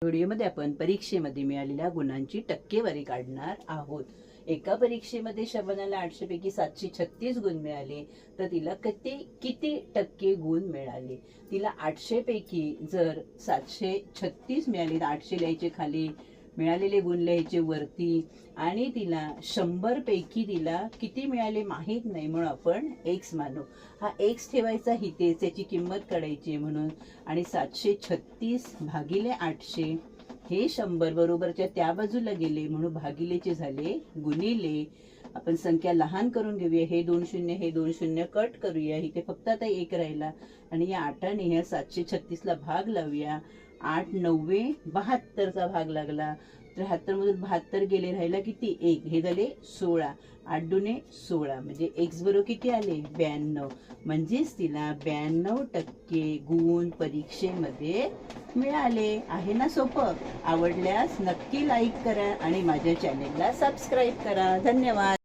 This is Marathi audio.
व्हिडिओमध्ये आपण परीक्षेमध्ये मिळालेल्या गुणांची टक्केवारी काढणार आहोत। एका परीक्षेमध्ये शबानाला 800 पैकी 736 गुण मिळाले, तर तिला किती टक्के गुण मिळाले? तिला 800 पैकी जर 736 मिळाले तर 800 लिहायचे खाली, मिळालेले गुण लिहायचे वरती, आणि तिला 100 पैकी तिला किती मिळाले माहित नाही म्हणून आपण x मानू। हा x ठेवायचा इथे, त्याची किंमत काढायची म्हणून, आणि 736 भागिले 800 हे 100 बरोबरच्या त्या बाजूला गेले म्हणून भागिलेचे झाले गुणिले। आपण संख्या लहान करून घेऊया, हे 2 शून्य हे 2 शून्य कट करूया, इथे फक्त आता 1 राहिला, आणि या 8 ने ह्या 736 ला भाग लावूया। 8 9 72चा भाग लागला, 73 मधून 72 गेले, राहिला किती 1, हे झाले 16। 8 दुने 16 म्हणजे x बरोबर किती आले 92, म्हणजेच तिला 92% गुण परीक्षेमध्ये मिळाले। आहे ना सोपं? आवडल्यास नक्की लाईक करा आणि माझ्या चॅनेलला सबस्क्राईब करा। धन्यवाद।